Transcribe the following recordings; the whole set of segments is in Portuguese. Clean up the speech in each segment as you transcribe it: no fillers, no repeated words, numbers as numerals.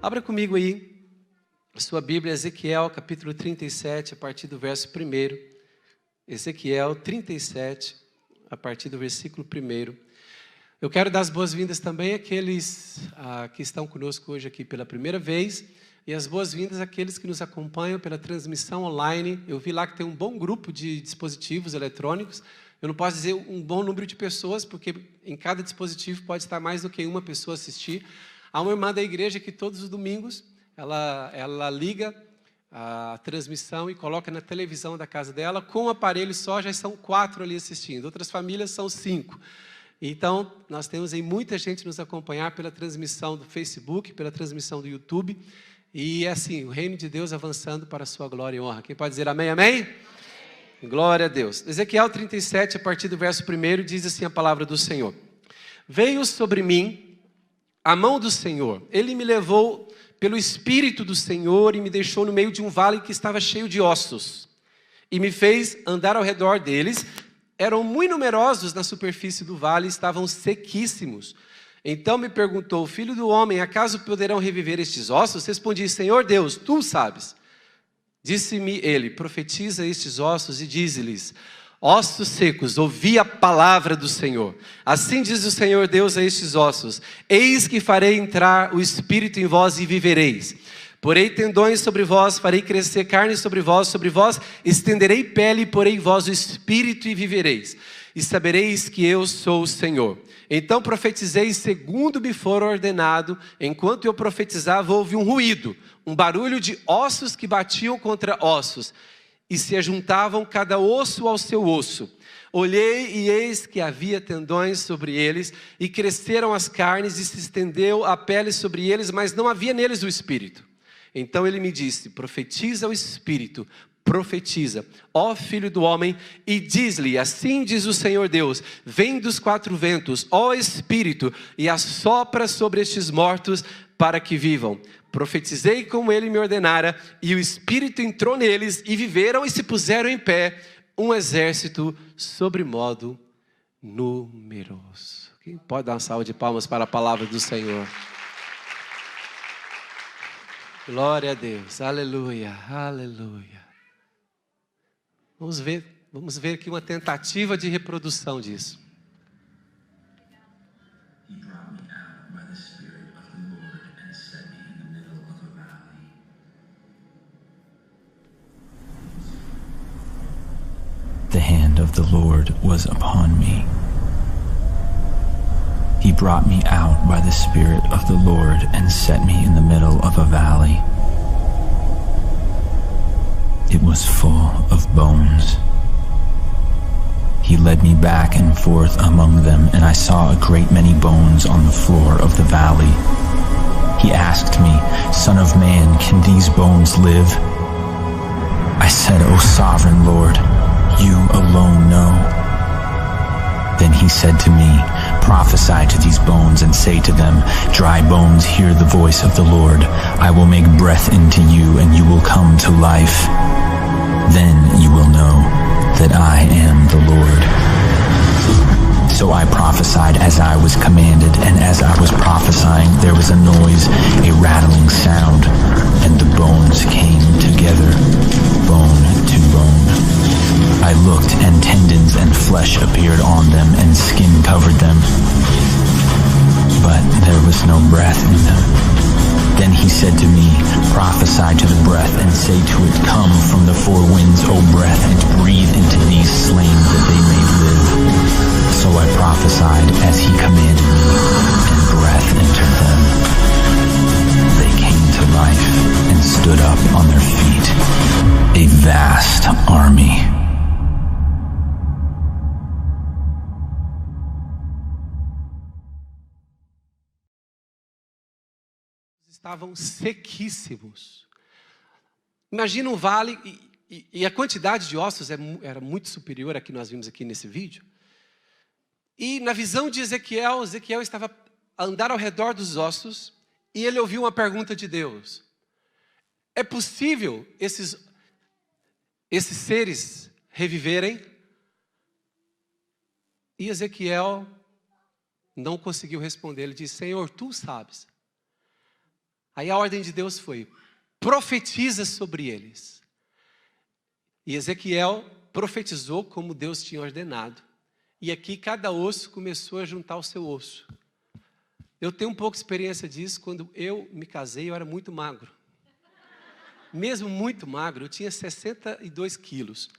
Abra comigo aí a sua Bíblia, Ezequiel capítulo 37, a partir do verso 1. Ezequiel 37, a partir do versículo 1. Eu quero dar as boas-vindas também àqueles que estão conosco hoje aqui pela primeira vez, e as boas-vindas àqueles que nos acompanham pela transmissão online. Eu vi lá que tem um bom grupo de dispositivos eletrônicos. Eu não posso dizer um bom número de pessoas, porque em cada dispositivo pode estar mais do que uma pessoa assistir. Há uma irmã da igreja que todos os domingos ela liga a transmissão e coloca na televisão da casa dela. Com um aparelho só já são 4 ali assistindo. Outras famílias são 5. Então, nós temos aí muita gente nos acompanhar pela transmissão do Facebook, pela transmissão do YouTube. E é assim, o reino de Deus avançando para a sua glória e honra. Quem pode dizer amém, amém? Amém. Glória a Deus. Ezequiel 37, a partir do verso 1, diz assim a palavra do Senhor. Veio sobre mim a mão do Senhor. Ele me levou pelo Espírito do Senhor e me deixou no meio de um vale que estava cheio de ossos. E me fez andar ao redor deles. Eram muito numerosos na superfície do vale e estavam sequíssimos. Então me perguntou: filho do homem, acaso poderão reviver estes ossos? Respondi: Senhor Deus, tu sabes. Disse-me ele: profetiza estes ossos e dize-lhes: ossos secos, ouvi a palavra do Senhor. Assim diz o Senhor Deus a estes ossos: eis que farei entrar o Espírito em vós e vivereis. Porei tendões sobre vós, farei crescer carne sobre vós estenderei pele, porei em vós o Espírito e vivereis. E sabereis que eu sou o Senhor. Então profetizei segundo me for ordenado. Enquanto eu profetizava, houve um ruído, um barulho de ossos que batiam contra ossos, e se ajuntavam cada osso ao seu osso. Olhei e eis que havia tendões sobre eles, e cresceram as carnes, e se estendeu a pele sobre eles, mas não havia neles o Espírito. Então ele me disse: profetiza o Espírito, profetiza, ó filho do homem, e diz-lhe: assim diz o Senhor Deus, vem dos 4 ventos, ó Espírito, e assopra sobre estes mortos para que vivam. Profetizei como ele me ordenara, e o Espírito entrou neles, e viveram e se puseram em pé, um exército sobremodo numeroso. Quem pode dar uma salva de palmas para a palavra do Senhor? Glória a Deus, aleluia, aleluia. Vamos ver aqui uma tentativa de reprodução disso. The hand of the Lord was upon me. He brought me out by the Spirit of the Lord and set me in the middle of a valley. It was full of bones. He led me back and forth among them, and I saw a great many bones on the floor of the valley. He asked me, Son of man, can these bones live? I said, O sovereign Lord, you alone know. Then he said to me, prophesy to these bones and say to them, dry bones, hear the voice of the Lord. I will make breath into you, and you will come to life. Then you will know that I am the Lord. So I prophesied as I was commanded, and as I was prophesying, there was a noise, a rattling sound, and the bones came together, bone to bone. I looked, and tendons and flesh appeared on them, and skin covered them, but there was no breath in them. Then he said to me, prophesy to the breath, and say to it, come from the 4 winds, O breath, and breathe into these slain that they may live. So I prophesied as he commanded me, and breath entered them. They came to life and stood up on their feet, a vast army. Estavam sequíssimos. Imagina um vale, e a quantidade de ossos era muito superior à que nós vimos aqui nesse vídeo. E na visão de Ezequiel estava a andar ao redor dos ossos, e ele ouviu uma pergunta de Deus: é possível esses seres reviverem? E Ezequiel não conseguiu responder. Ele disse: Senhor, tu sabes. Aí a ordem de Deus foi: profetiza sobre eles. E Ezequiel profetizou como Deus tinha ordenado. E aqui cada osso começou a juntar o seu osso. Eu tenho um pouco de experiência disso. Quando eu me casei, eu era muito magro. Mesmo muito magro, eu tinha 62 quilos.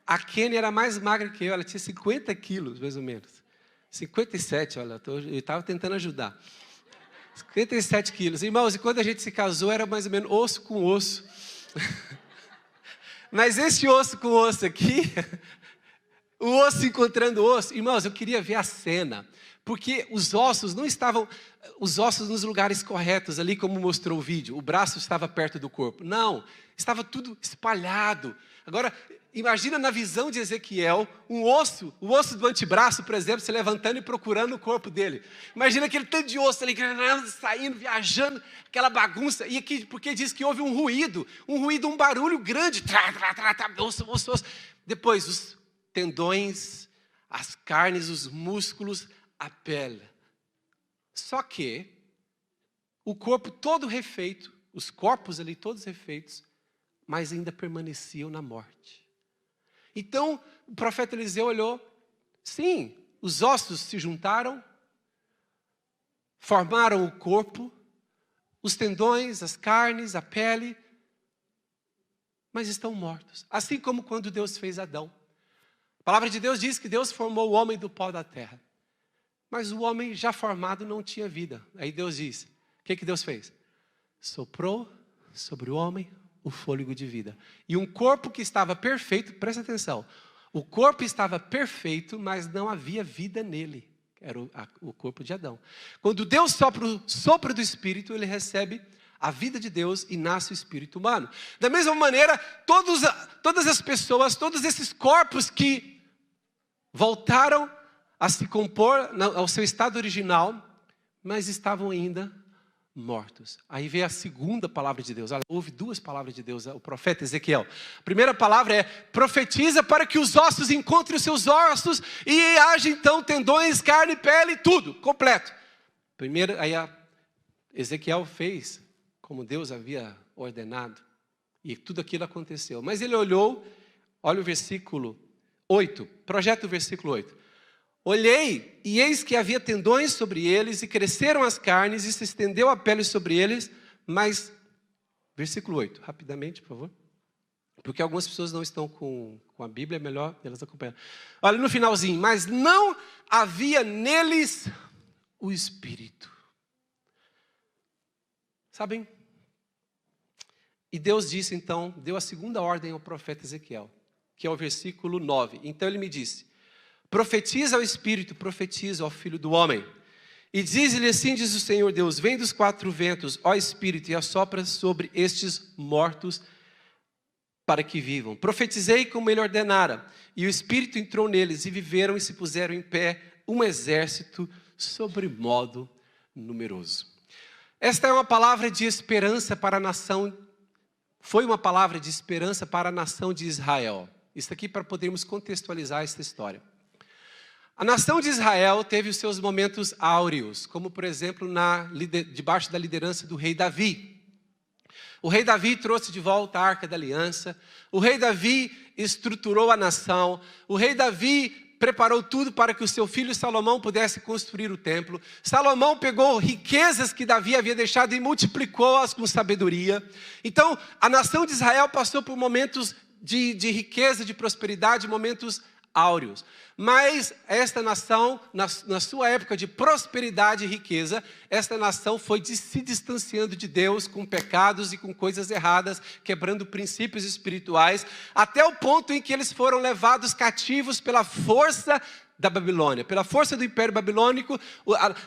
A Kenny era mais magra que eu, ela tinha 50 quilos, mais ou menos. 57, olha, eu estava tentando ajudar. 57 quilos. Irmãos, e quando a gente se casou, era mais ou menos osso com osso. Mas esse osso com osso aqui, o osso encontrando osso, irmãos, eu queria ver a cena. Porque os ossos não estavam, os ossos nos lugares corretos, ali como mostrou o vídeo. O braço estava perto do corpo. Não, estava tudo espalhado. Agora, imagina na visão de Ezequiel, o osso do antebraço, por exemplo, se levantando e procurando o corpo dele. Imagina aquele tanto de osso ali, saindo, viajando, aquela bagunça. E aqui, porque diz que houve um ruído, um barulho grande. Osso. Depois, os tendões, as carnes, os músculos, a pele. Só que o corpo todo refeito, os corpos ali todos refeitos, mas ainda permaneciam na morte. Então, o profeta Eliseu olhou, sim, os ossos se juntaram, formaram o corpo, os tendões, as carnes, a pele, mas estão mortos. Assim como quando Deus fez Adão. A palavra de Deus diz que Deus formou o homem do pó da terra. Mas o homem já formado não tinha vida. Aí Deus diz, o que Deus fez? Soprou sobre o homem o fôlego de vida. E um corpo que estava perfeito, presta atenção, o corpo estava perfeito, mas não havia vida nele. Era o corpo de Adão. Quando Deus sopra o sopro do Espírito, ele recebe a vida de Deus e nasce o espírito humano. Da mesma maneira, todas as pessoas, todos esses corpos que voltaram a se compor ao seu estado original, mas estavam ainda mortos. Aí vem a segunda palavra de Deus. Olha, houve duas palavras de Deus, o profeta Ezequiel. A primeira palavra é: profetiza para que os ossos encontrem os seus ossos e haja então tendões, carne, pele, tudo, completo. Primeiro, aí Ezequiel fez como Deus havia ordenado e tudo aquilo aconteceu. Mas ele olhou, olha o versículo 8, projeta o versículo 8. Olhei, e eis que havia tendões sobre eles, e cresceram as carnes, e se estendeu a pele sobre eles, mas, versículo 8, rapidamente, por favor, porque algumas pessoas não estão com a Bíblia, é melhor elas acompanharem. Olha no finalzinho, mas não havia neles o Espírito. Sabem? E Deus disse então, deu a segunda ordem ao profeta Ezequiel, que é o versículo 9. Então ele me disse: profetiza ao Espírito, profetiza ao Filho do Homem. E diz-lhe assim, diz o Senhor Deus: vem dos quatro ventos, ó Espírito, e assopra sobre estes mortos para que vivam. Profetizei como ele ordenara, e o Espírito entrou neles, e viveram e se puseram em pé um exército sobremodo numeroso. Esta é uma palavra de esperança para a nação, foi uma palavra de esperança para a nação de Israel. Isso aqui para podermos contextualizar essa história. A nação de Israel teve os seus momentos áureos, como por exemplo debaixo da liderança do rei Davi. O rei Davi trouxe de volta a Arca da Aliança, o rei Davi estruturou a nação, o rei Davi preparou tudo para que o seu filho Salomão pudesse construir o templo. Salomão pegou riquezas que Davi havia deixado e multiplicou-as com sabedoria. Então, a nação de Israel passou por momentos de riqueza, de prosperidade, momentos áureos. Mas esta nação, na sua época de prosperidade e riqueza, esta nação foi se distanciando de Deus com pecados e com coisas erradas, quebrando princípios espirituais, até o ponto em que eles foram levados cativos pela força da Babilônia, pela força do Império Babilônico.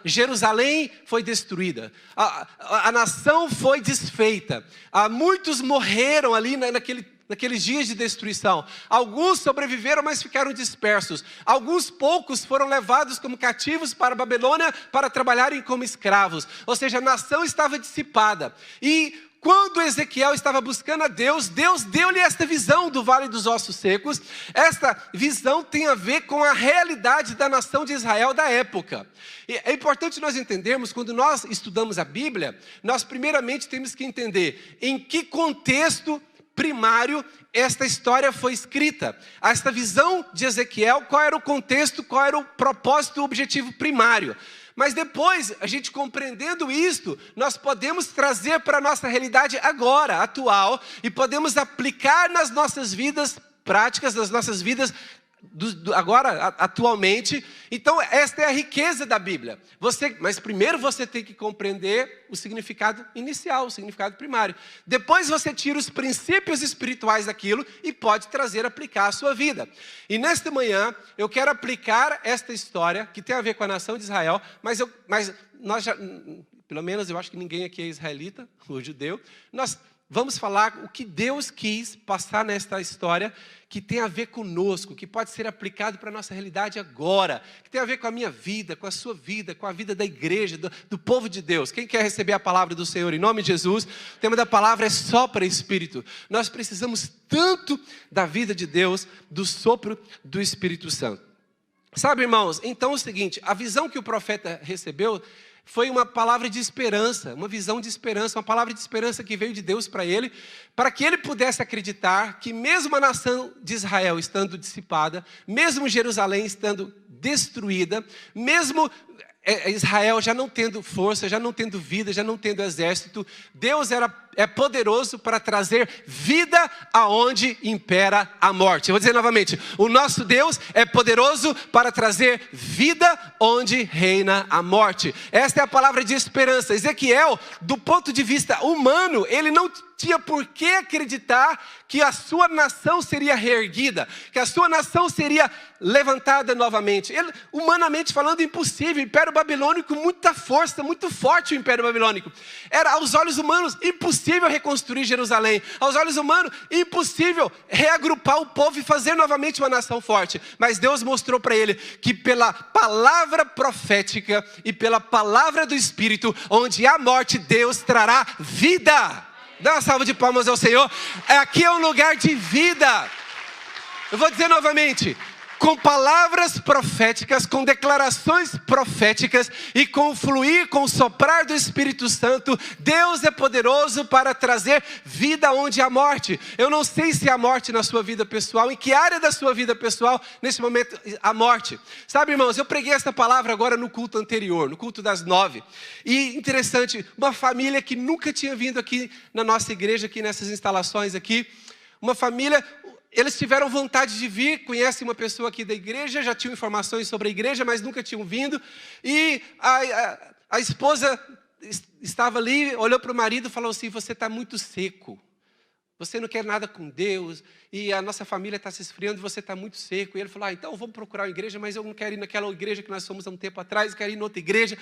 Jerusalém foi destruída, a nação foi desfeita, muitos morreram ali naqueles dias de destruição. Alguns sobreviveram, mas ficaram dispersos. Alguns poucos foram levados como cativos para a Babilônia para trabalharem como escravos. Ou seja, a nação estava dissipada. E quando Ezequiel estava buscando a Deus, Deus deu-lhe esta visão do Vale dos Ossos Secos. Esta visão tem a ver com a realidade da nação de Israel da época. E é importante nós entendermos, quando nós estudamos a Bíblia, nós primeiramente temos que entender em que contexto primário esta história foi escrita. Esta visão de Ezequiel, qual era o contexto, qual era o propósito, o objetivo primário. Mas depois, a gente compreendendo isto, nós podemos trazer para a nossa realidade agora, atual, e podemos aplicar nas nossas vidas práticas, nas nossas vidas agora, atualmente. Então, esta é a riqueza da Bíblia. Mas primeiro você tem que compreender o significado inicial, o significado primário. Depois você tira os princípios espirituais daquilo e pode aplicar à sua vida. E nesta manhã, eu quero aplicar esta história, que tem a ver com a nação de Israel, mas nós já, pelo menos eu acho que ninguém aqui é israelita, ou judeu, nós vamos falar o que Deus quis passar nesta história, que tem a ver conosco, que pode ser aplicado para a nossa realidade agora, que tem a ver com a minha vida, com a sua vida, com a vida da igreja, do povo de Deus. Quem quer receber a palavra do Senhor em nome de Jesus? O tema da palavra é sopro Espírito. Nós precisamos tanto da vida de Deus, do sopro do Espírito Santo. Sabe, irmãos, então é o seguinte, a visão que o profeta recebeu foi uma palavra de esperança, uma visão de esperança, uma palavra de esperança que veio de Deus para ele, para que ele pudesse acreditar que mesmo a nação de Israel estando dissipada, mesmo Jerusalém estando destruída, mesmo Israel já não tendo força, já não tendo vida, já não tendo exército, Deus é poderoso para trazer vida aonde impera a morte. Eu vou dizer novamente, o nosso Deus é poderoso para trazer vida onde reina a morte. Esta é a palavra de esperança. Ezequiel, do ponto de vista humano, ele não tinha por que acreditar que a sua nação seria reerguida, que a sua nação seria levantada novamente. Ele, humanamente falando, impossível. O Império Babilônico, muita força, muito forte o Império Babilônico. Era, aos olhos humanos, impossível reconstruir Jerusalém. Aos olhos humanos, impossível reagrupar o povo e fazer novamente uma nação forte. Mas Deus mostrou para ele que pela palavra profética e pela palavra do Espírito, onde há morte, Deus trará vida. Dá uma salva de palmas ao Senhor. Aqui é um lugar de vida. Eu vou dizer novamente, com palavras proféticas, com declarações proféticas e com o fluir, com o soprar do Espírito Santo, Deus é poderoso para trazer vida onde há morte. Eu não sei se há morte na sua vida pessoal, em que área da sua vida pessoal, nesse momento, há morte. Sabe, irmãos, eu preguei essa palavra agora no culto anterior, no culto das 9. E interessante, uma família que nunca tinha vindo aqui na nossa igreja, aqui nessas instalações aqui, uma família... Eles tiveram vontade de vir, conhecem uma pessoa aqui da igreja, já tinham informações sobre a igreja, mas nunca tinham vindo. E a esposa estava ali, olhou para o marido e falou assim, você está muito seco. Você não quer nada com Deus, e a nossa família está se esfriando e você está muito seco. E ele falou, então vamos procurar uma igreja, mas eu não quero ir naquela igreja que nós fomos há um tempo atrás, eu quero ir em outra igreja.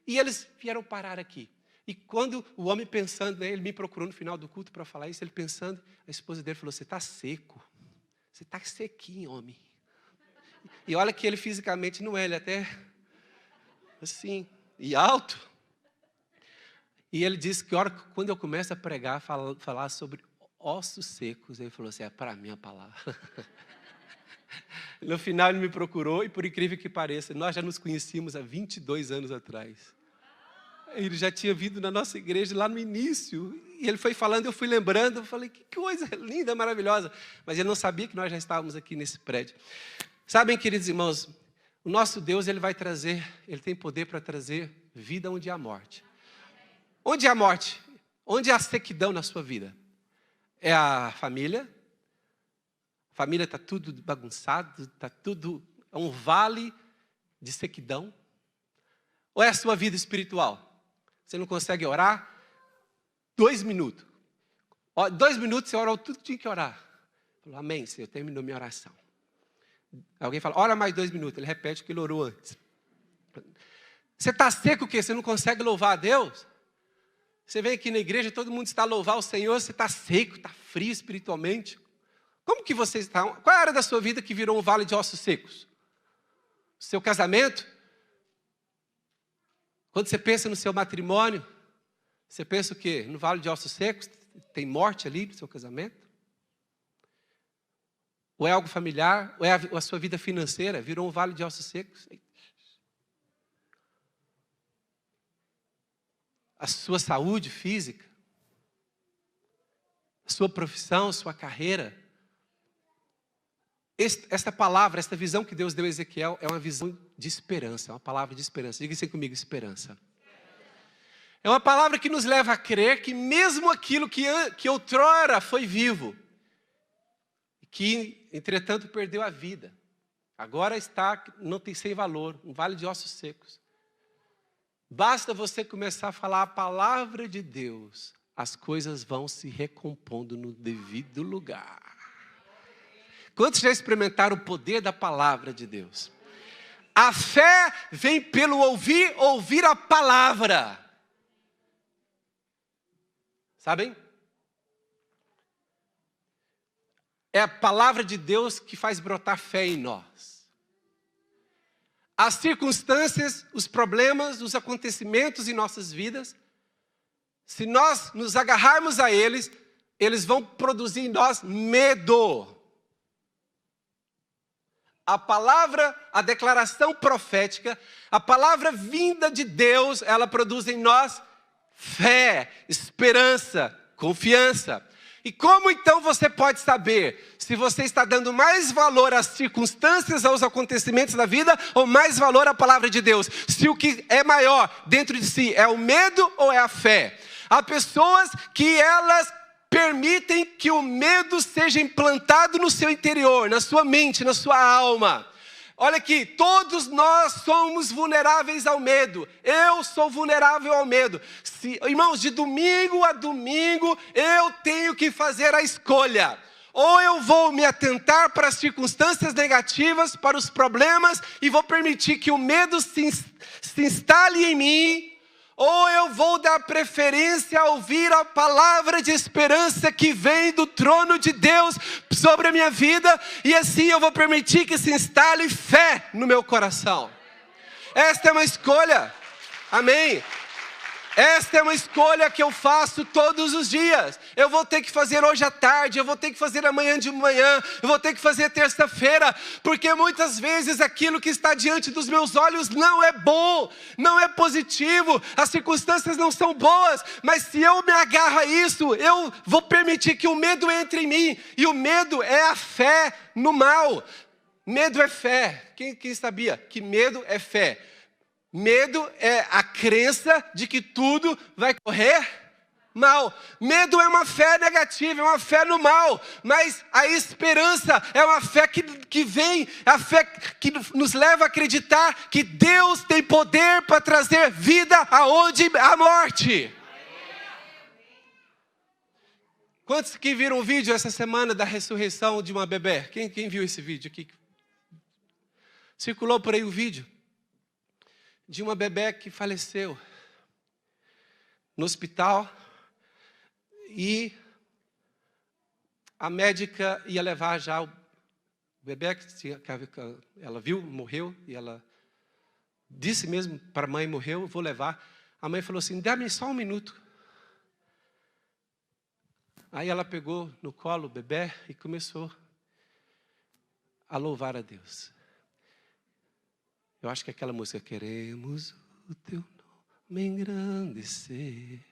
E eles vieram parar aqui. E quando o homem pensando, né, ele me procurou no final do culto para falar isso, ele pensando, a esposa dele falou, você está seco. Você está sequinho, homem. E olha que ele fisicamente não é, ele até assim, e alto. E ele disse que quando eu começo a pregar, falar sobre ossos secos, ele falou assim, é para mim a palavra. No final ele me procurou e por incrível que pareça, nós já nos conhecíamos há 22 anos atrás. Ele já tinha vindo na nossa igreja lá no início. E ele foi falando, eu fui lembrando. Eu falei, que coisa linda, maravilhosa. Mas ele não sabia que nós já estávamos aqui nesse prédio. Sabem, queridos irmãos, o nosso Deus, ele vai trazer, ele tem poder para trazer vida onde há morte. Onde há morte? Onde há sequidão na sua vida? É a família. A família está tudo bagunçado, está tudo... É um vale de sequidão. Ou é a sua vida espiritual? Você não consegue orar? 2 minutos. 2 minutos você orou tudo que tinha que orar. Falou, amém, Senhor, terminou minha oração. Alguém fala, ora mais 2 minutos. Ele repete o que ele orou antes. Você está seco o quê? Você não consegue louvar a Deus? Você vem aqui na igreja, todo mundo está a louvar o Senhor, você está seco, está frio espiritualmente. Como que você está? Qual é a área da sua vida que virou um vale de ossos secos? O seu casamento? Quando você pensa no seu matrimônio, Você pensa o quê? No Vale de Ossos Secos tem morte ali no seu casamento? Ou é algo familiar? Ou é a sua vida financeira? Virou um vale de ossos secos? A sua saúde física? A sua profissão, a sua carreira? Esta palavra, esta visão que Deus deu a Ezequiel é uma visão de esperança, é uma palavra de esperança. Diga assim comigo, esperança. É uma palavra que nos leva a crer que mesmo aquilo que outrora foi vivo, que entretanto perdeu a vida, agora não tem sem valor, um vale de ossos secos. Basta você começar a falar a palavra de Deus, as coisas vão se recompondo no devido lugar. Quantos já experimentaram o poder da palavra de Deus? A fé vem pelo ouvir a palavra. Sabem? É a palavra de Deus que faz brotar fé em nós. As circunstâncias, os problemas, os acontecimentos em nossas vidas, se nós nos agarrarmos a eles, eles vão produzir em nós medo. A palavra, a declaração profética, a palavra vinda de Deus, ela produz em nós fé, esperança, confiança. E como então você pode saber se você está dando mais valor às circunstâncias, aos acontecimentos da vida, ou mais valor à palavra de Deus? Se o que é maior dentro de si é o medo ou é a fé? Há pessoas que elas permitem que o medo seja implantado no seu interior, na sua mente, na sua alma. Olha aqui, todos nós somos vulneráveis ao medo. Eu sou vulnerável ao medo. Irmãos, de domingo a domingo, eu tenho que fazer a escolha. Ou eu vou me atentar para as circunstâncias negativas, para os problemas, e vou permitir que o medo se instale em mim, ou eu vou dar preferência a ouvir a palavra de esperança que vem do trono de Deus sobre a minha vida, e assim eu vou permitir que se instale fé no meu coração. Esta é uma escolha, amém? Esta é uma escolha que eu faço todos os dias. Eu vou ter que fazer hoje à tarde, eu vou ter que fazer amanhã de manhã, eu vou ter que fazer terça-feira, porque muitas vezes aquilo que está diante dos meus olhos não é bom, não é positivo, as circunstâncias não são boas, mas se eu me agarro a isso, eu vou permitir que o medo entre em mim, e o medo é a fé no mal. Medo é fé. Quem sabia que medo é fé? Medo é a crença de que tudo vai correr mal. Medo é uma fé negativa, é uma fé no mal. Mas a esperança é uma fé que vem, a fé que nos leva a acreditar que Deus tem poder para trazer vida aonde há morte. Quantos que viram o vídeo essa semana da ressurreição de uma bebê? Quem viu esse vídeo aqui? Circulou por aí o vídeo de uma bebé que faleceu no hospital, e a médica ia levar já o bebé, que ela viu, morreu, e ela disse mesmo para a mãe, morreu, vou levar. A mãe falou assim, dá-me só um minuto. Aí ela pegou no colo o bebé e começou a louvar a Deus. Eu acho que aquela música, queremos o teu nome engrandecer.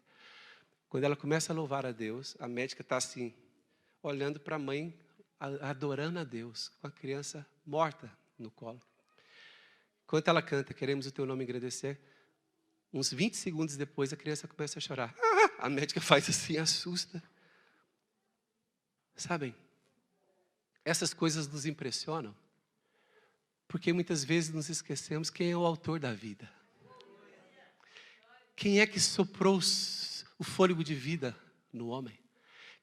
Quando ela começa a louvar a Deus, a médica está assim, olhando para a mãe, adorando a Deus, com a criança morta no colo. Enquanto ela canta, queremos o teu nome engrandecer, uns 20 segundos depois a criança começa a chorar. A médica faz assim, assusta. Sabem, essas coisas nos impressionam. Porque muitas vezes nos esquecemos quem é o autor da vida. Quem é que soprou o fôlego de vida no homem?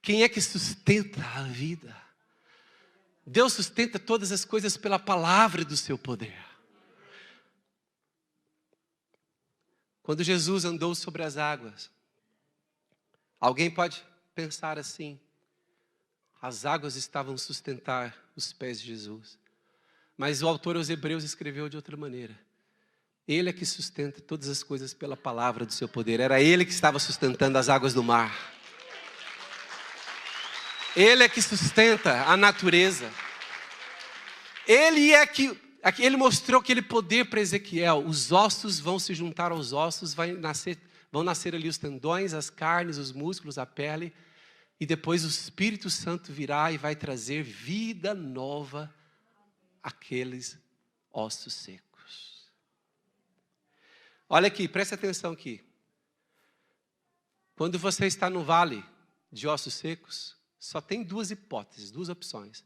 Quem é que sustenta a vida? Deus sustenta todas as coisas pela palavra do seu poder. Quando Jesus andou sobre as águas, alguém pode pensar assim, as águas estavam a sustentar os pés de Jesus. Mas o autor aos Hebreus escreveu de outra maneira. Ele é que sustenta todas as coisas pela palavra do seu poder. Era Ele que estava sustentando as águas do mar. Ele é que sustenta a natureza. Ele mostrou aquele poder para Ezequiel. Os ossos vão se juntar aos ossos, vão nascer ali os tendões, as carnes, os músculos, a pele. E depois o Espírito Santo virá e vai trazer vida nova àqueles ossos secos. Olha aqui, preste atenção aqui. Quando você está no vale de ossos secos, só tem duas hipóteses, duas opções.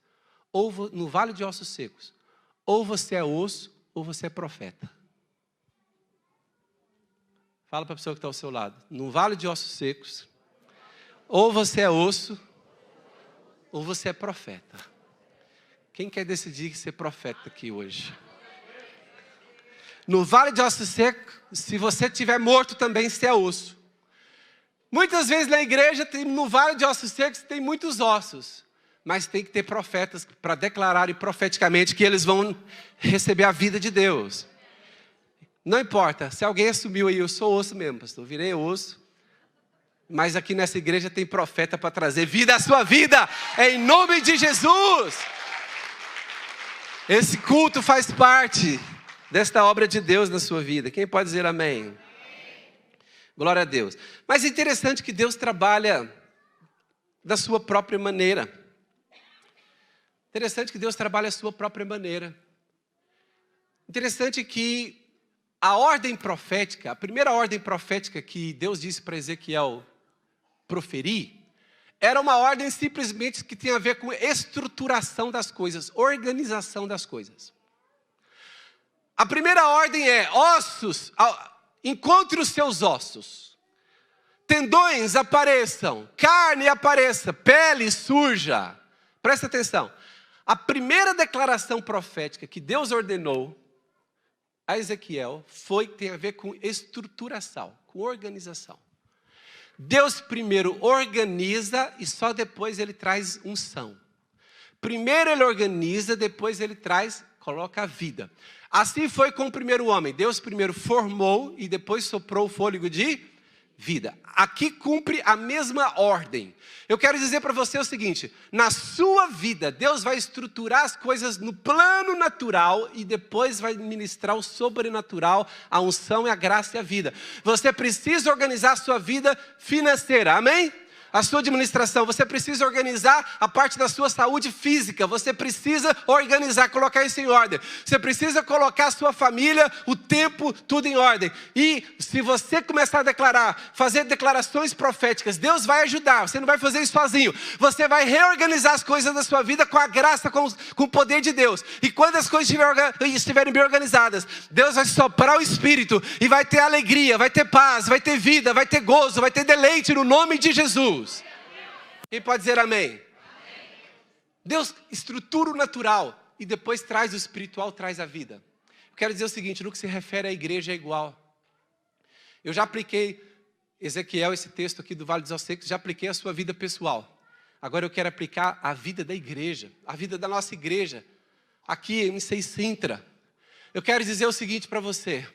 Ou no vale de ossos secos, ou você é osso, ou você é profeta. Fala para a pessoa que está ao seu lado. No vale de ossos secos, ou você é osso, ou você é profeta. Quem quer decidir ser profeta aqui hoje? No vale de ossos secos, se você estiver morto também, você é osso. Muitas vezes na igreja, no vale de ossos secos, tem muitos ossos. Mas tem que ter profetas para declararem profeticamente que eles vão receber a vida de Deus. Não importa, se alguém assumiu aí, eu sou osso mesmo, pastor, virei osso. Mas aqui nessa igreja tem profeta para trazer vida à sua vida, em nome de Jesus. Esse culto faz parte desta obra de Deus na sua vida. Quem pode dizer amém? Glória a Deus. Mas é interessante que Deus trabalha da sua própria maneira. Interessante que Deus trabalha a sua própria maneira. Interessante que a ordem profética, a primeira ordem profética que Deus disse para Ezequiel proferir, era uma ordem simplesmente que tinha a ver com estruturação das coisas, organização das coisas. A primeira ordem é: ossos, encontre os seus ossos. Tendões apareçam, carne apareça, pele surja. Presta atenção. A primeira declaração profética que Deus ordenou a Ezequiel tem a ver com estruturação, com organização. Deus primeiro organiza e só depois Ele traz unção. Primeiro Ele organiza, depois Ele coloca a vida. Assim foi com o primeiro homem. Deus primeiro formou e depois soprou o fôlego de vida. Aqui cumpre a mesma ordem. Eu quero dizer para você o seguinte: na sua vida, Deus vai estruturar as coisas no plano natural e depois vai ministrar o sobrenatural, a unção e a graça e a vida. Você precisa organizar a sua vida financeira, amém? A sua administração, você precisa organizar a parte da sua saúde física, você precisa organizar, colocar isso em ordem. Você precisa colocar a sua família, o tempo, tudo em ordem. E se você começar a declarar, fazer declarações proféticas, Deus vai ajudar, você não vai fazer isso sozinho. Você vai reorganizar as coisas da sua vida com a graça, com o poder de Deus. E quando as coisas estiverem bem organizadas, Deus vai soprar o Espírito e vai ter alegria, vai ter paz, vai ter vida, vai ter gozo, vai ter deleite no nome de Jesus. Quem pode dizer amém? Amém? Deus estrutura o natural e depois traz o espiritual, traz a vida. Eu quero dizer o seguinte: no que se refere à igreja é igual. Eu já apliquei, Ezequiel, esse texto aqui do Vale dos Ossos Secos, já apliquei a sua vida pessoal. Agora eu quero aplicar a vida da igreja, a vida da nossa igreja, aqui em Sintra. Eu quero dizer o seguinte para você: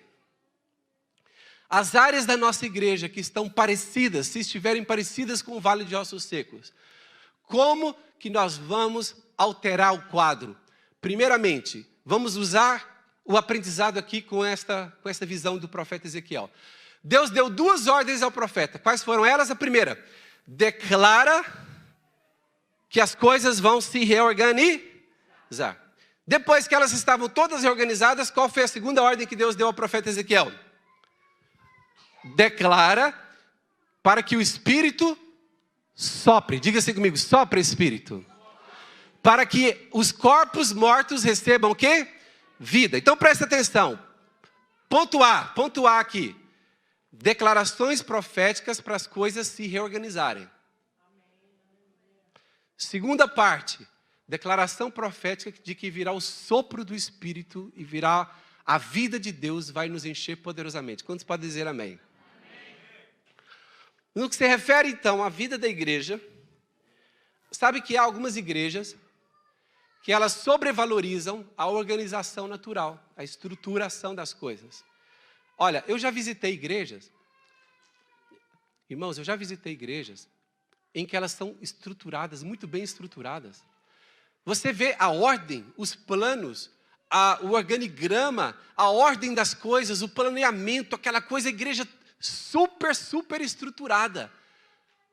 as áreas da nossa igreja que estão parecidas, se estiverem parecidas com o Vale de Ossos Secos, como que nós vamos alterar o quadro? Primeiramente, vamos usar o aprendizado aqui com esta visão do profeta Ezequiel. Deus deu duas ordens ao profeta. Quais foram elas? A primeira: declara que as coisas vão se reorganizar. Depois que elas estavam todas reorganizadas, qual foi a segunda ordem que Deus deu ao profeta Ezequiel? Declara para que o Espírito sopre. Diga assim comigo: sopre, Espírito. Para que os corpos mortos recebam o quê? Vida. Então presta atenção. Ponto A aqui. Declarações proféticas para as coisas se reorganizarem. Segunda parte. Declaração profética de que virá o sopro do Espírito e virá a vida de Deus, vai nos encher poderosamente. Quantos podem dizer amém? No que se refere, então, à vida da igreja, sabe que há algumas igrejas que elas sobrevalorizam a organização natural, a estruturação das coisas. Olha, eu já visitei igrejas, irmãos, em que elas são estruturadas, muito bem estruturadas. Você vê a ordem, os planos, o organigrama, a ordem das coisas, o planeamento, aquela coisa, a igreja super estruturada.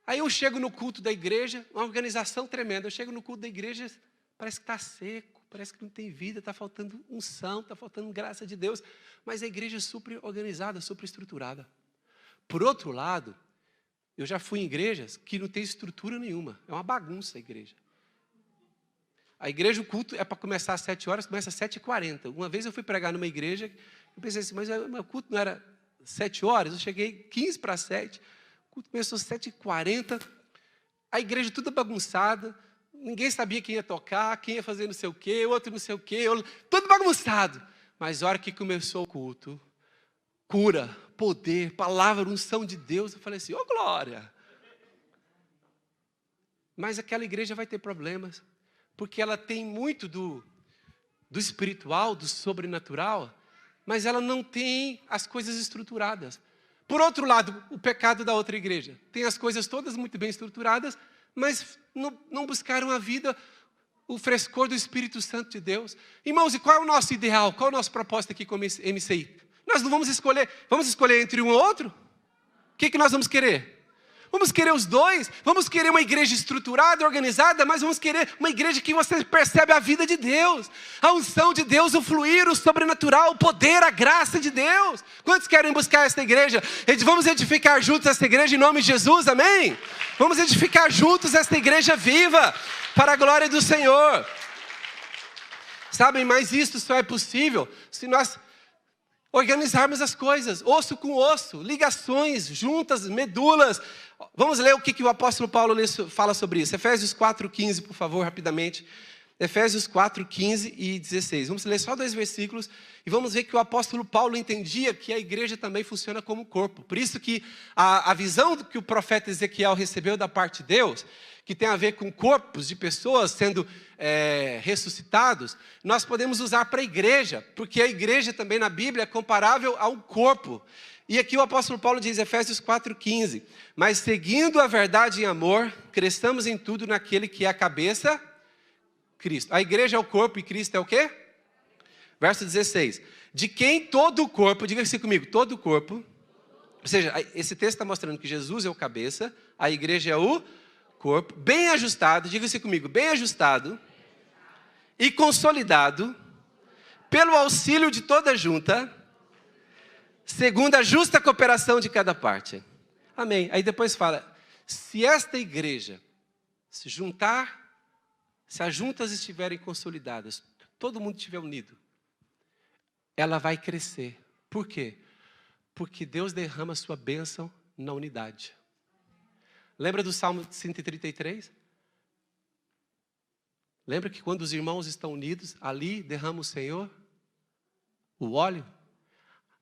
Aí eu chego no culto da igreja, uma organização tremenda, eu chego no culto da igreja, parece que está seco, parece que não tem vida, está faltando unção, está faltando graça de Deus, mas a igreja é super organizada, super estruturada. Por outro lado, eu já fui em igrejas que não tem estrutura nenhuma, é uma bagunça a igreja. A igreja, o culto é para começar às 7 horas, começa às 7h40. Uma vez eu fui pregar numa igreja, eu pensei assim, mas o meu culto não era 7 horas, eu cheguei 15 para 7, o culto começou às 7h40, a igreja toda bagunçada, ninguém sabia quem ia tocar, quem ia fazer não sei o quê, outro não sei o quê, tudo bagunçado. Mas a hora que começou o culto, cura, poder, palavra, unção de Deus, eu falei assim, ô glória! Mas aquela igreja vai ter problemas, porque ela tem muito do espiritual, do sobrenatural, mas ela não tem as coisas estruturadas. Por outro lado, o pecado da outra igreja. Tem as coisas todas muito bem estruturadas, mas não buscaram a vida, o frescor do Espírito Santo de Deus. Irmãos, e qual é o nosso ideal? Qual é o nosso propósito aqui como MCI? Nós não vamos escolher entre um ou outro? O que nós vamos querer? Vamos querer os dois, vamos querer uma igreja estruturada, organizada, mas vamos querer uma igreja que você percebe a vida de Deus, a unção de Deus, o fluir, o sobrenatural, o poder, a graça de Deus. Quantos querem buscar esta igreja? Vamos edificar juntos esta igreja em nome de Jesus, amém? Vamos edificar juntos esta igreja viva, para a glória do Senhor. Sabem, mas isso só é possível se nós organizarmos as coisas, osso com osso, ligações, juntas, medulas. Vamos ler o que o apóstolo Paulo fala sobre isso. Efésios 4:15, por favor, rapidamente. Efésios 4:15 e 16. Vamos ler só 2 versículos e vamos ver que o apóstolo Paulo entendia que a igreja também funciona como corpo. Por isso que a visão que o profeta Ezequiel recebeu da parte de Deus, que tem a ver com corpos de pessoas sendo ressuscitados, nós podemos usar para a igreja, porque a igreja também na Bíblia é comparável a um corpo. E aqui o apóstolo Paulo diz, Efésios 4:15, mas seguindo a verdade em amor, cresçamos em tudo naquele que é a cabeça, Cristo. A igreja é o corpo e Cristo é o quê? Verso 16, de quem todo o corpo, diga assim comigo, todo o corpo, ou seja, esse texto está mostrando que Jesus é o cabeça, a igreja é o corpo, bem ajustado, diga assim comigo, bem ajustado e consolidado pelo auxílio de toda a junta, segundo a justa cooperação de cada parte. Amém. Aí depois fala, se esta igreja se juntar, se as juntas estiverem consolidadas, todo mundo estiver unido, ela vai crescer. Por quê? Porque Deus derrama a sua bênção na unidade. Lembra do Salmo 133? Lembra que quando os irmãos estão unidos, ali derrama o Senhor o óleo,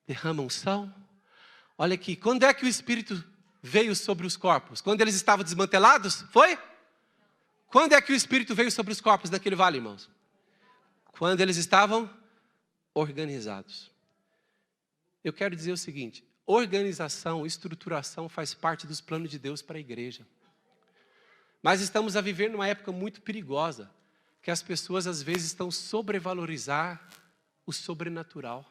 derrama unção. Olha aqui, quando é que o Espírito veio sobre os corpos? Quando eles estavam desmantelados? Foi? Quando é que o Espírito veio sobre os corpos daquele vale, irmãos? Quando eles estavam organizados. Eu quero dizer o seguinte, organização, estruturação faz parte dos planos de Deus para a igreja. Mas estamos a viver numa época muito perigosa, que as pessoas às vezes estão sobrevalorizar o sobrenatural.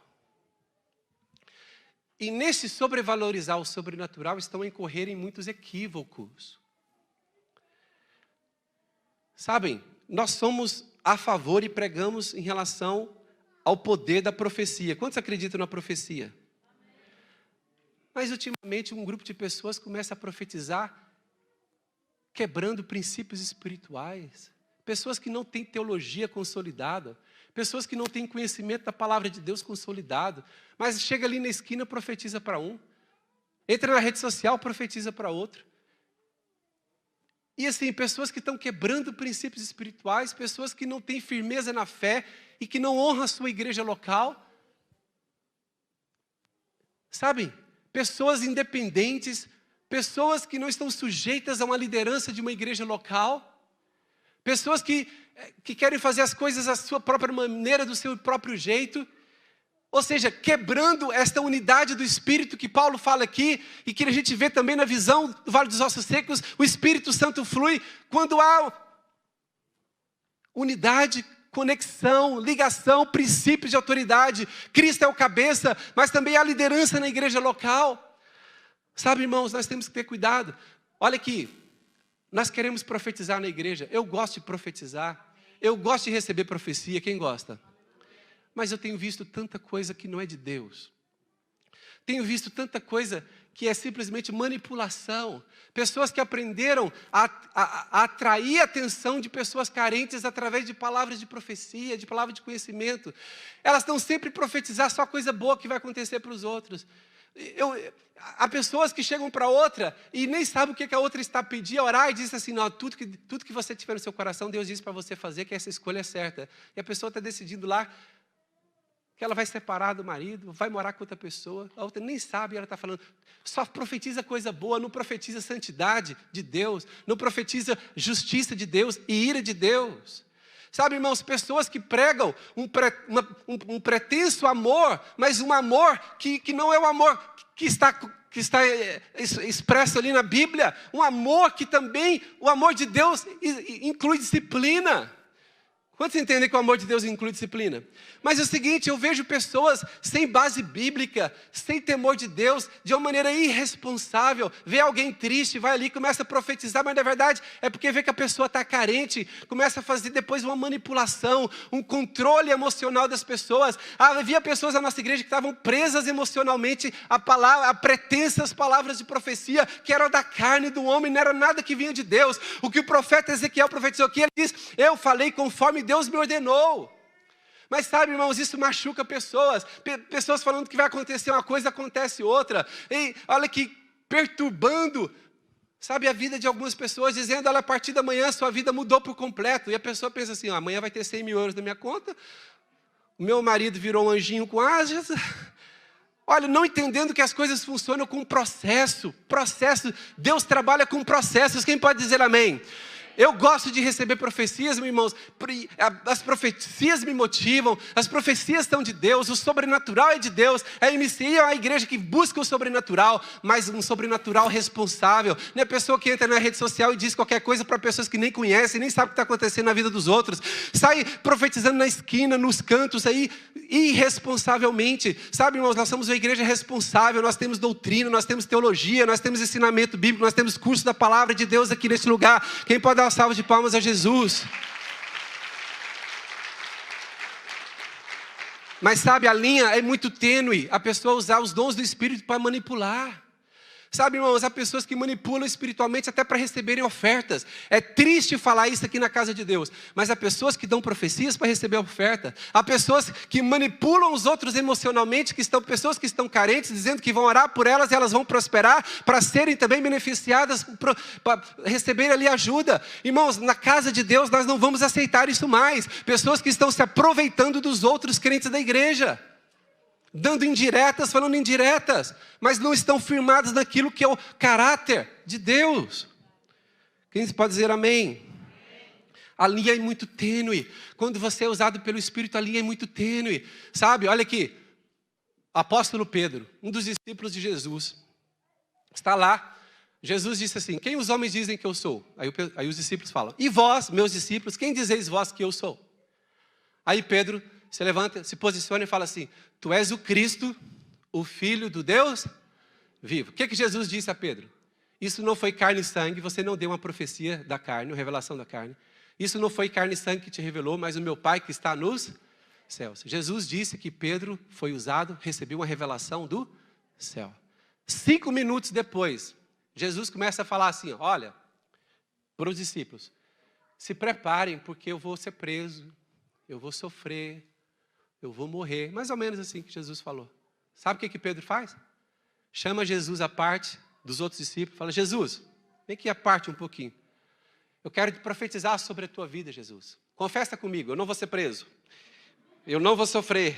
E nesse sobrevalorizar o sobrenatural estão a incorrer em muitos equívocos. Sabem, nós somos a favor e pregamos em relação ao poder da profecia. Quantos acreditam na profecia? Mas ultimamente um grupo de pessoas começa a profetizar quebrando princípios espirituais. Pessoas que não têm teologia consolidada. Pessoas que não têm conhecimento da palavra de Deus consolidado. Mas chega ali na esquina, profetiza para um. Entra na rede social, profetiza para outro. E assim, pessoas que estão quebrando princípios espirituais, pessoas que não têm firmeza na fé e que não honram a sua igreja local. Sabem? Pessoas independentes, pessoas que não estão sujeitas a uma liderança de uma igreja local, pessoas que querem fazer as coisas à sua própria maneira, do seu próprio jeito. Ou seja, quebrando esta unidade do Espírito que Paulo fala aqui, e que a gente vê também na visão do Vale dos Ossos Secos, o Espírito Santo flui quando há unidade, conexão, ligação, princípios de autoridade. Cristo é o cabeça, mas também há liderança na igreja local. Sabe, irmãos, nós temos que ter cuidado. Olha aqui, nós queremos profetizar na igreja. Eu gosto de profetizar, eu gosto de receber profecia, quem gosta? Mas eu tenho visto tanta coisa que não é de Deus. Tenho visto tanta coisa que é simplesmente manipulação. Pessoas que aprenderam a atrair a atenção de pessoas carentes através de palavras de profecia, de palavras de conhecimento. Elas estão sempre a profetizar só coisa boa que vai acontecer para os outros. Há pessoas que chegam para outra e nem sabem o que a outra está a pedir, a orar, e diz assim, não, tudo que você tiver no seu coração, Deus diz para você fazer, que essa escolha é certa. E a pessoa está decidindo lá que ela vai separar do marido, vai morar com outra pessoa, a outra nem sabe, e ela está falando, só profetiza coisa boa, não profetiza santidade de Deus, não profetiza justiça de Deus e ira de Deus. Sabe, irmãos, pessoas que pregam um pretenso amor, mas um amor que não é o amor que está expresso ali na Bíblia, um amor que também, o amor de Deus inclui disciplina. Quantos entendem que o amor de Deus inclui disciplina? Mas é o seguinte, eu vejo pessoas sem base bíblica, sem temor de Deus, de uma maneira irresponsável. Vê alguém triste, vai ali, começa a profetizar, mas na verdade é porque vê que a pessoa está carente, começa a fazer depois uma manipulação, um controle emocional das pessoas. Havia pessoas na nossa igreja que estavam presas emocionalmente a pretensas palavras de profecia, que eram da carne do homem, não era nada que vinha de Deus. O que o profeta Ezequiel profetizou aqui, ele diz, eu falei conforme Deus me ordenou. Mas sabe, irmãos, isso machuca pessoas. Pessoas falando que vai acontecer uma coisa, acontece outra. E olha que perturbando, sabe, a vida de algumas pessoas, dizendo, olha, a partir da manhã sua vida mudou por completo. E a pessoa pensa assim, amanhã vai ter 100 mil euros na minha conta, o meu marido virou um anjinho com asas. Olha, não entendendo que as coisas funcionam com processo. Deus trabalha com processos. Quem pode dizer amém? Eu gosto de receber profecias, meus irmãos. As profecias me motivam. As profecias são de Deus. O sobrenatural é de Deus. A MCI é uma igreja que busca o sobrenatural, mas um sobrenatural responsável. Não é a pessoa que entra na rede social e diz qualquer coisa para pessoas que nem conhecem, nem sabem o que está acontecendo na vida dos outros. Sai profetizando na esquina, nos cantos aí, irresponsavelmente. Sabe, irmãos, nós somos uma igreja responsável. Nós temos doutrina, nós temos teologia, nós temos ensinamento bíblico, nós temos curso da palavra de Deus aqui nesse lugar. Quem pode dar uma salva de palmas a Jesus? Mas sabe, a linha é muito tênue, a pessoa usar os dons do Espírito para manipular. Sabe, irmãos, há pessoas que manipulam espiritualmente até para receberem ofertas. É triste falar isso aqui na casa de Deus, mas há pessoas que dão profecias para receber oferta. Há pessoas que manipulam os outros emocionalmente, pessoas que estão carentes, dizendo que vão orar por elas e elas vão prosperar, para serem também beneficiadas, para receberem ali ajuda. Irmãos, na casa de Deus nós não vamos aceitar isso mais. Pessoas que estão se aproveitando dos outros crentes da igreja, dando indiretas, falando indiretas, mas não estão firmadas naquilo que é o caráter de Deus. Quem pode dizer amém? A linha é muito tênue. Quando você é usado pelo Espírito, a linha é muito tênue. Sabe, olha aqui, apóstolo Pedro, um dos discípulos de Jesus, está lá. Jesus disse assim, quem os homens dizem que eu sou? Aí os discípulos falam, e vós, meus discípulos, quem dizeis vós que eu sou? Aí Pedro se levanta, se posiciona e fala assim, tu és o Cristo, o Filho do Deus vivo. O que Jesus disse a Pedro? Isso não foi carne e sangue, você não deu uma profecia da carne, uma revelação da carne. Isso não foi carne e sangue que te revelou, mas o meu Pai que está nos céus. Jesus disse que Pedro foi usado, recebeu uma revelação do céu. 5 minutos depois, Jesus começa a falar assim, olha, para os discípulos, se preparem porque eu vou ser preso, eu vou sofrer, eu vou morrer. Mais ou menos assim que Jesus falou. Sabe o que Pedro faz? Chama Jesus à parte dos outros discípulos. Fala, Jesus, vem aqui à parte um pouquinho. Eu quero te profetizar sobre a tua vida, Jesus. Confessa comigo, eu não vou ser preso. Eu não vou sofrer.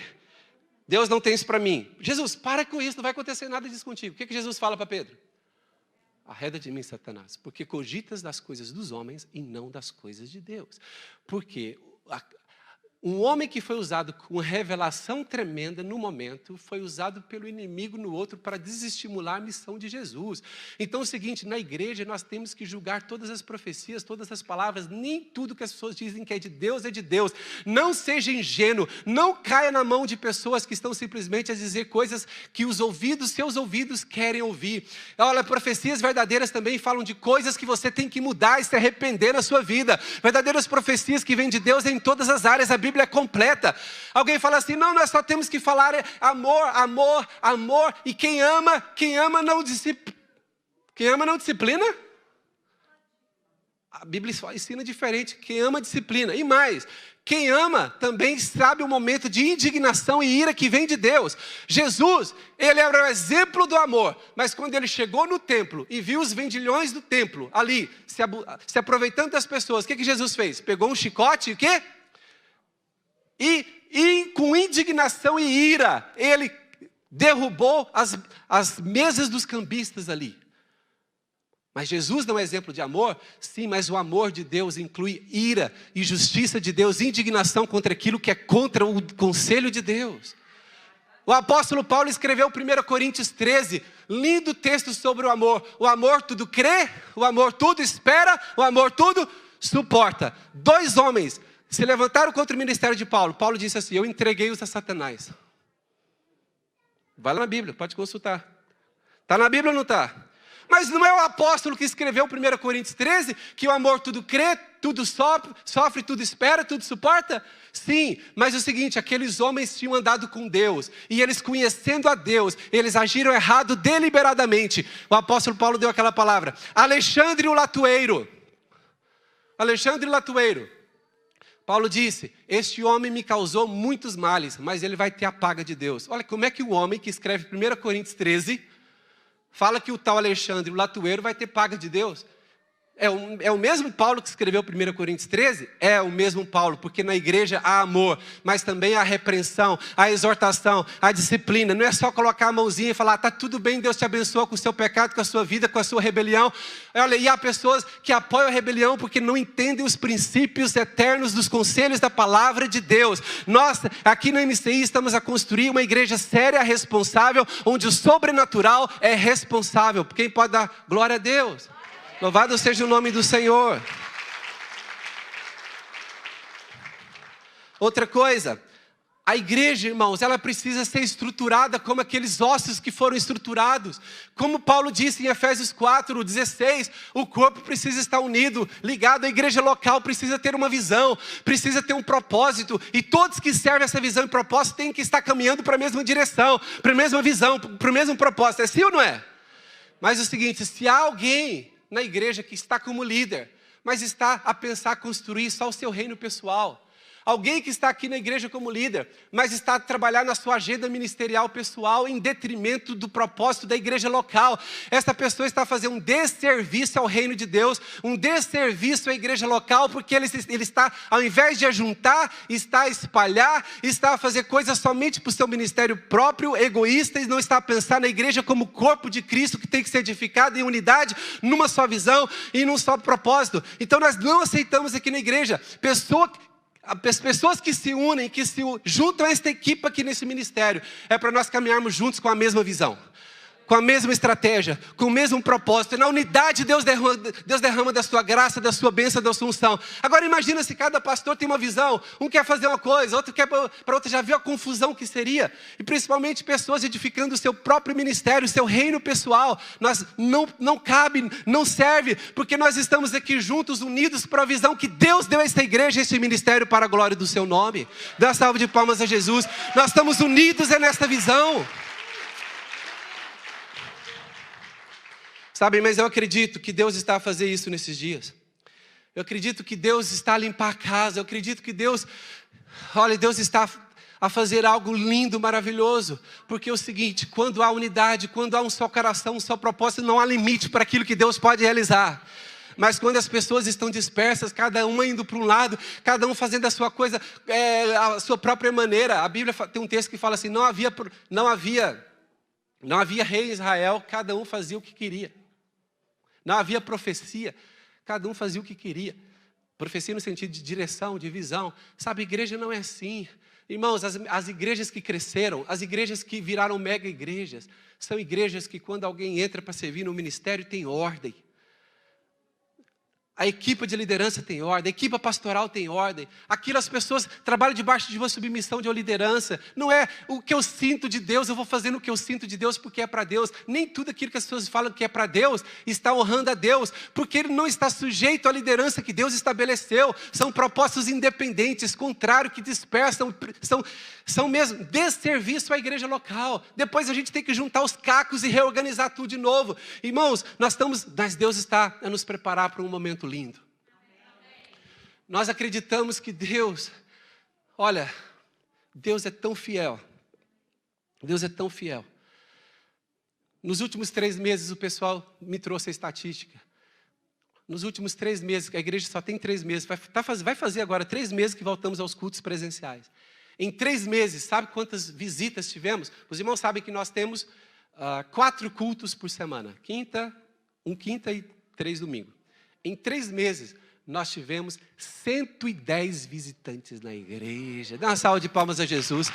Deus não tem isso para mim. Jesus, para com isso, não vai acontecer nada disso contigo. O que Jesus fala para Pedro? Arreda de mim, Satanás, porque cogitas das coisas dos homens e não das coisas de Deus. Porque Um homem que foi usado com revelação tremenda no momento, foi usado pelo inimigo no outro para desestimular a missão de Jesus. Então é o seguinte, na igreja nós temos que julgar todas as profecias, todas as palavras, nem tudo que as pessoas dizem que é de Deus, é de Deus. Não seja ingênuo, não caia na mão de pessoas que estão simplesmente a dizer coisas que os ouvidos, seus ouvidos querem ouvir. Olha, profecias verdadeiras também falam de coisas que você tem que mudar e se arrepender na sua vida. Verdadeiras profecias que vêm de Deus em todas as áreas, a Bíblia é completa. Alguém fala assim, não, nós só temos que falar amor, amor, amor, e quem ama não disciplina? A Bíblia ensina diferente, quem ama disciplina. E mais, quem ama também sabe o momento de indignação e ira que vem de Deus. Jesus, ele era o exemplo do amor, mas quando ele chegou no templo e viu os vendilhões do templo ali, se aproveitando das pessoas, o que Jesus fez? Pegou um chicote e o quê? E com indignação e ira, ele derrubou as mesas dos cambistas ali. Mas Jesus não é exemplo de amor? Sim, mas o amor de Deus inclui ira e justiça de Deus, indignação contra aquilo que é contra o conselho de Deus. O apóstolo Paulo escreveu 1 Coríntios 13, lindo texto sobre o amor. O amor tudo crê, o amor tudo espera, o amor tudo suporta. 2 homens se levantaram contra o ministério de Paulo. Paulo disse assim, eu entreguei-os a Satanás. Vai lá na Bíblia, pode consultar. Está na Bíblia ou não está? Mas não é o apóstolo que escreveu 1 Coríntios 13, que o amor tudo crê, tudo sofre, tudo espera, tudo suporta? Sim, mas é o seguinte, aqueles homens tinham andado com Deus, e eles conhecendo a Deus, eles agiram errado deliberadamente. O apóstolo Paulo deu aquela palavra, Alexandre o Latueiro. Alexandre o Latueiro. Paulo disse, este homem me causou muitos males, mas ele vai ter a paga de Deus. Olha como é que o homem que escreve 1 Coríntios 13, fala que o tal Alexandre, o Latueiro, vai ter paga de Deus. É o mesmo Paulo que escreveu 1 Coríntios 13? É o mesmo Paulo, porque na igreja há amor, mas também há repreensão, há exortação, há disciplina. Não é só colocar a mãozinha e falar, está tudo bem, Deus te abençoa com o seu pecado, com a sua vida, com a sua rebelião. Olha, e há pessoas que apoiam a rebelião porque não entendem os princípios eternos dos conselhos da palavra de Deus. Nós, aqui na MCI, estamos a construir uma igreja séria, responsável, onde o sobrenatural é responsável. Quem pode dar glória a Deus? Louvado seja o nome do Senhor. Outra coisa, a igreja, irmãos, ela precisa ser estruturada como aqueles ossos que foram estruturados. Como Paulo disse em Efésios 4:16, o corpo precisa estar unido, ligado. A igreja local precisa ter uma visão, precisa ter um propósito. E todos que servem essa visão e propósito têm que estar caminhando para a mesma direção, para a mesma visão, para o mesmo propósito. É sim ou não é? Mas é o seguinte, se há alguém na igreja que está como líder, mas está a pensar construir só o seu reino pessoal. Alguém que está aqui na igreja como líder, mas está a trabalhar na sua agenda ministerial pessoal em detrimento do propósito da igreja local. Essa pessoa está a fazer um desserviço ao reino de Deus, um desserviço à igreja local, porque ele está, ao invés de ajuntar, está a espalhar, está a fazer coisas somente para o seu ministério próprio, egoísta, e não está a pensar na igreja como corpo de Cristo, que tem que ser edificado em unidade, numa só visão e num só propósito. Então nós não aceitamos aqui na igreja as pessoas que se unem, que se juntam a esta equipe aqui nesse ministério, é para nós caminharmos juntos com a mesma visão, com a mesma estratégia, com o mesmo propósito. E na unidade Deus derrama da sua graça, da sua bênção, da sua unção. Agora imagina se cada pastor tem uma visão, um quer fazer uma coisa, outro quer para outro. Já viu a confusão que seria? E principalmente pessoas edificando o seu próprio ministério, o seu reino pessoal. Nós não cabe, não serve, porque nós estamos aqui juntos, unidos para a visão que Deus deu a esta igreja, a este ministério, para a glória do seu nome. Dá uma salva de palmas a Jesus. Nós estamos unidos nesta visão. Sabem, mas eu acredito que Deus está a fazer isso nesses dias. Eu acredito que Deus está a limpar a casa. Eu acredito que Deus está a fazer algo lindo, maravilhoso. Porque é o seguinte, quando há unidade, quando há um só coração, um só propósito, não há limite para aquilo que Deus pode realizar. Mas quando as pessoas estão dispersas, cada uma indo para um lado, cada um fazendo a sua coisa, a sua própria maneira. A Bíblia tem um texto que fala assim, não havia rei em Israel, cada um fazia o que queria. Não havia profecia, cada um fazia o que queria. Profecia no sentido de direção, de visão. Sabe, a igreja não é assim. Irmãos, as igrejas que cresceram, as igrejas que viraram mega igrejas, são igrejas que quando alguém entra para servir no ministério tem ordem. A equipe de liderança tem ordem, a equipe pastoral tem ordem. Aquilo as pessoas trabalham debaixo de uma submissão de uma liderança. Não é o que eu sinto de Deus, eu vou fazendo o que eu sinto de Deus porque é para Deus. Nem tudo aquilo que as pessoas falam que é para Deus está honrando a Deus, porque ele não está sujeito à liderança que Deus estabeleceu. São propostas independentes, contrário, que dispersam, são mesmo desserviço à igreja local. Depois a gente tem que juntar os cacos e reorganizar tudo de novo. Irmãos, mas Deus está a nos preparar para um momento lindo. Nós acreditamos que Deus é tão fiel. Deus é tão fiel. Nos últimos 3 meses, o pessoal me trouxe a estatística. Nos últimos 3 meses, a igreja só tem 3 meses, vai fazer agora 3 meses que voltamos aos cultos presenciais. Em 3 meses, sabe quantas visitas tivemos? Os irmãos sabem que nós temos 4 cultos por semana. Quinta e 3 domingos. Em 3 meses, nós tivemos 110 visitantes na igreja. Dá uma salva de palmas a Jesus.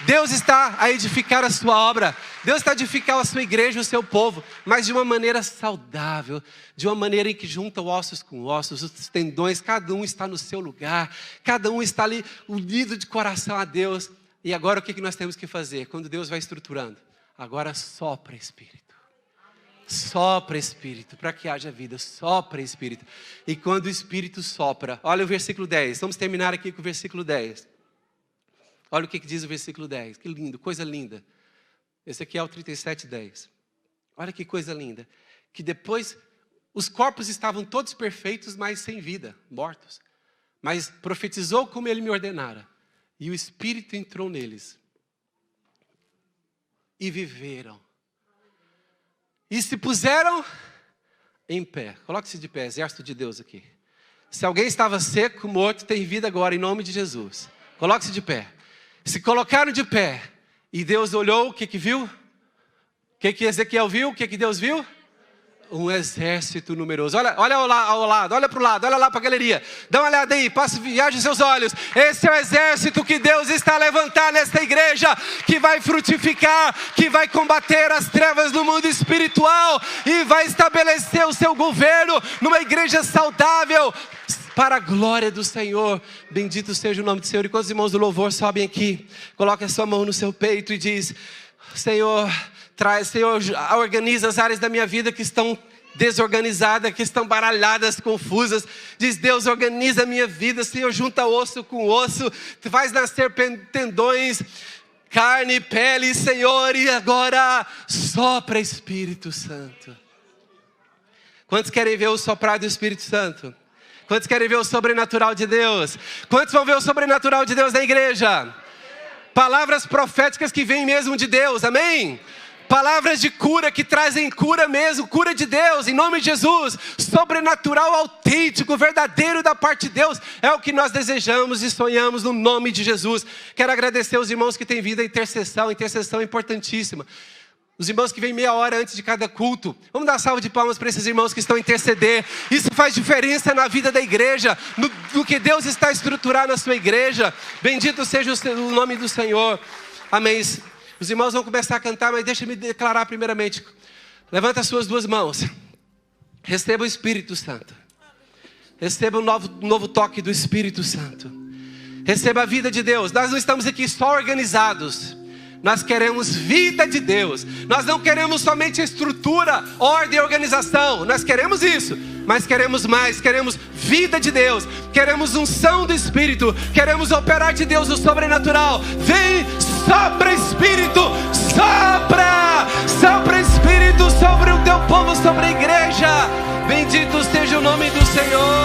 Deus está a edificar a sua obra. Deus está a edificar a sua igreja, o seu povo. Mas de uma maneira saudável. De uma maneira em que junta ossos com ossos, os tendões. Cada um está no seu lugar. Cada um está ali unido de coração a Deus. E agora o que nós temos que fazer? Quando Deus vai estruturando. Agora sopra Espírito. Sopra Espírito, para que haja vida, sopra Espírito. E quando o Espírito sopra, olha o versículo 10, vamos terminar aqui com o versículo 10. Olha o que diz o versículo 10, que lindo, coisa linda. Esse aqui é o 37:10. Olha que coisa linda. Que depois, os corpos estavam todos perfeitos, mas sem vida, mortos. Mas profetizou como ele me ordenara. E o Espírito entrou neles. E viveram. E se puseram em pé. Coloque-se de pé, exército de Deus aqui. Se alguém estava seco, morto, tem vida agora, em nome de Jesus. Coloque-se de pé. Se colocaram de pé. E Deus olhou, o que viu? O que Ezequiel viu? O que Deus viu? Um exército numeroso. Olha ao lado, olha para o lado, olha lá para a galeria. Dá uma olhada aí, viaje seus olhos. Esse é o exército que Deus está a levantar nesta igreja, que vai frutificar, que vai combater as trevas no mundo espiritual e vai estabelecer o seu governo numa igreja saudável, para a glória do Senhor. Bendito seja o nome do Senhor. E quando os irmãos do louvor sobem aqui, coloque a sua mão no seu peito e diz: Senhor, organiza as áreas da minha vida que estão desorganizadas, que estão baralhadas, confusas. Diz: Deus, organiza a minha vida, Senhor, junta osso com osso, faz nascer tendões, carne, pele, Senhor, e agora sopra Espírito Santo. Quantos querem ver o soprar do Espírito Santo? Quantos querem ver o sobrenatural de Deus? Quantos vão ver o sobrenatural de Deus na igreja? Palavras proféticas que vêm mesmo de Deus, amém? Palavras de cura que trazem cura mesmo, cura de Deus, em nome de Jesus. Sobrenatural, autêntico, verdadeiro da parte de Deus. É o que nós desejamos e sonhamos no nome de Jesus. Quero agradecer os irmãos que têm vindo a intercessão é importantíssima. Os irmãos que vêm meia hora antes de cada culto. Vamos dar uma salva de palmas para esses irmãos que estão a interceder. Isso faz diferença na vida da igreja, no que Deus está a estruturar na sua igreja. Bendito seja o nome do Senhor. Amém. Os irmãos vão começar a cantar, mas deixa-me declarar primeiramente. Levanta as suas 2 mãos. Receba o Espírito Santo. Receba um novo toque do Espírito Santo. Receba a vida de Deus. Nós não estamos aqui só organizados. Nós queremos vida de Deus. Nós não queremos somente estrutura, ordem e organização. Nós queremos isso, mas queremos mais. Queremos vida de Deus. Queremos unção do Espírito. Queremos operar de Deus no sobrenatural. Vem, sopra Espírito, sopra! Sopra Espírito sobre o teu povo, sobre a igreja. Bendito seja o nome do Senhor.